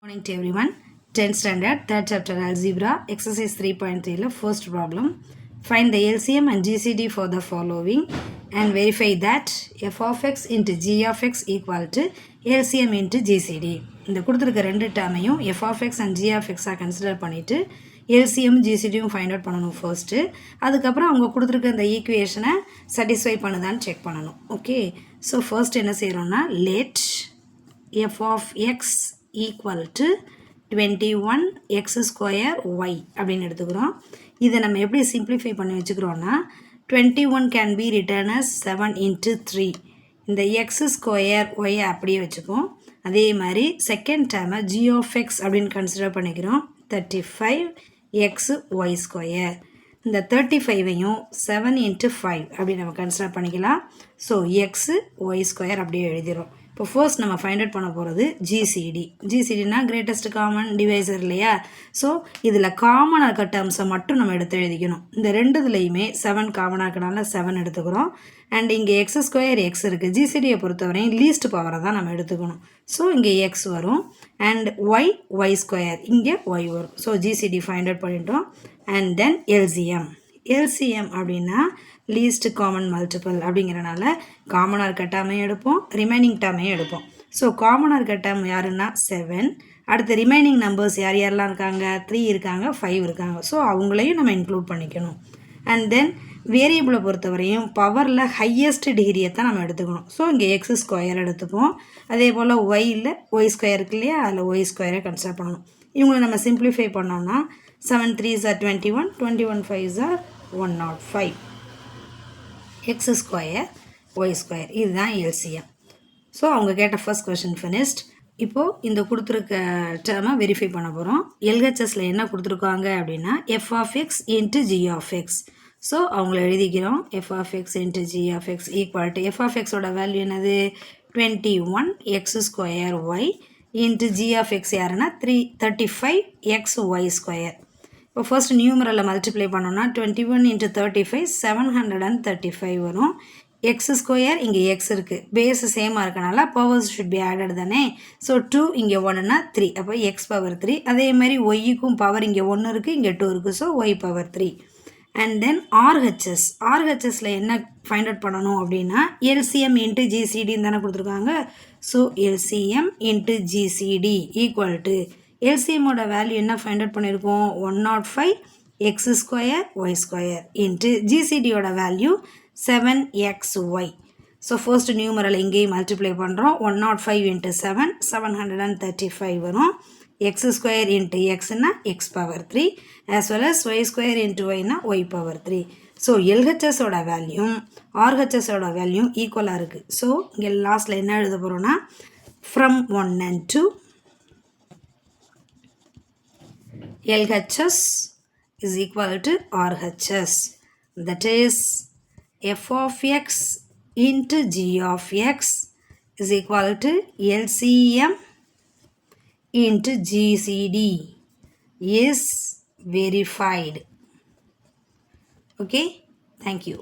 Morning to everyone. 10th standard, 3rd chapter Algebra, exercise 3.3 first problem. Find the LCM and GCD for the following and verify that f of x into g of x equal to LCM into GCD. இந்த கொடுத்திருக்க ரெண்டு டேர்மையும் f of x and g of x consider பண்ணிட்டு LCM GCDயும் find out பண்ணணும் first. அதுக்கப்புறம் அவங்க கொடுத்துருக்க இந்த ஈக்குவேஷனை சாட்டிஸ்ஃபை பண்ணுதான்னு செக் பண்ணணும். ஓகே, ஸோ ஃபர்ஸ்ட் என்ன செய்கிறோம்னா let f of x equal to 21x square y அப்படின்னு எடுத்துக்கிறோம். இதை நம்ம எப்படி சிம்பிளிஃபை பண்ணி வச்சுக்கிறோன்னா 21 can be written as 7 into 3. இந்த x square y அப்படியே வச்சுப்போம். அதே மாதிரி செகண்ட் டேர்மை g of x அப்படின்னு கன்சிடர் பண்ணிக்கிறோம். 35x y square. இந்த 35ஐயும் 7 into 5 அப்படி நம்ம கன்சிடர் பண்ணிக்கலாம். ஸோ x y square அப்படியே எழுதிடும். இப்போ ஃபர்ஸ்ட் நம்ம ஃபைண்ட் அவுட் பண்ண போகிறது ஜிசிடி. ஜிசிடினா கிரேட்டஸ்ட் காமன் டிவைசர் இல்லையா? ஸோ இதில் காமனாக இருக்க டேர்ம்ஸை மட்டும் நம்ம எடுத்து எழுதிக்கணும். இந்த ரெண்டுதுலையுமே 7 காமனாக இருக்கனால 7 எடுத்துக்கிறோம். அண்ட் இங்கே எக்ஸ் ஸ்கொயர் எக்ஸ் இருக்குது. ஜிசிடியை பொறுத்தவரையும் லீஸ்ட் பவரை தான் நம்ம எடுத்துக்கணும். ஸோ இங்கே எக்ஸ் வரும் அண்ட் ஒய் ஸ்கொயர் இங்கே ஒய் வரும். ஸோ ஜிசிடி ஃபைண்ட் அவுட் பண்ணிட்டோம். அண்ட் தென் எல்சிஎம் அப்படின்னா லீஸ்ட் காமன் மல்டிபிள் அப்படிங்கிறனால காமனாக இருக்க டேர்மையும் எடுப்போம், ரிமைனிங் டேர்மையும் எடுப்போம். ஸோ காமனாக இருக்க டேர்ம் யாருன்னா 7. அடுத்து ரிமைனிங் நம்பர்ஸ் யாரெல்லாம் இருக்காங்க? 3 இருக்காங்க, 5 இருக்காங்க. ஸோ அவங்களையும் நம்ம இன்க்ளூட் பண்ணிக்கணும். அண்ட் தென் வேரியபிளை பொறுத்தவரையும் பவரில் ஹையஸ்ட் டிகிரியை தான் நம்ம எடுத்துக்கணும். ஸோ இங்கே எக்ஸ் ஸ்கொயர் எடுத்துப்போம். அதே போல் ஒயில் ஒய் ஸ்கொயர் இருக்கு இல்லையா? அதில் ஒய் ஸ்கொயரை கன்சிடர் பண்ணணும். இவங்களை நம்ம சிம்பிளிஃபை பண்ணோம்னா 7 3s are 21, 21 5s are 105. X square Y square இதுதான் எல்சிஎம். ஸோ அவங்க கேட்ட ஃபர்ஸ்ட் கொஸ்டின் ஃபினிஷ்ட். இப்போது இந்த கொடுத்துருக்க டேர்மை வெரிஃபை பண்ண போகிறோம். எல்ஹெச்எஸில் என்ன கொடுத்துருக்காங்க அப்படின்னா F of X into G of X. So அவங்கள எழுதிக்கிறோம். F of X into G of X equal to F of எக்ஸோட வேல்யூ என்னது? 21x square Y into G of X யாருன்னா 35x ஒய் ஸ்கொயர். இப்போ ஃபர்ஸ்ட் நியூமரலில் multiply பண்ணோன்னா 21 into 35 735 வரும். X square இங்கே எக்ஸ் இருக்குது, பேஸ் சேமாக இருக்கனால பவர்ஸ் ஷுட் பி ஆடட் தானே. ஸோ 2 இங்கே 1னா 3, அப்போ எக்ஸ் பவர் 3. அதே மாதிரி ஒய்க்கும் பவர் இங்கே 1 இருக்குது, இங்கே 2 இருக்குது. So Y power 3. And then ஆர்ஹெச்எஸில் என்ன ஃபைண்ட் அவுட் பண்ணணும் அப்படின்னா எல்சிஎம் இன்ட்டு ஜிசிடின்னு தானே கொடுத்துருக்காங்க. So LCM into GCD equal to எல்சிஎம்மோட வேல்யூ என்ன ஃபைண்ட் அவுட் பண்ணியிருக்கோம்? 105x square Y square into ஜிசிடியோட value 7xy. So first numeral இங்கேயும் மல்டிப்ளை பண்ணுறோம். 105 into 7 735 வரும். எக்ஸ் ஸ்கொயர் இன்ட்டு எக்ஸ்னா X power 3 as well as Y square into ஒய்னா Y power 3. So எல்ஹெச்எஸோட வேல்யூம் ஆர்ஹெச்எஸோட வேல்யூம் ஈக்குவலாக இருக்குது. ஸோ இங்கே லாஸ்ட்டில் என்ன எழுத போகிறோன்னா from 1 and 2 LHS is equal to RHS. That is f of x into g of x is equal to LCM into GCD is verified. Okay, thank you.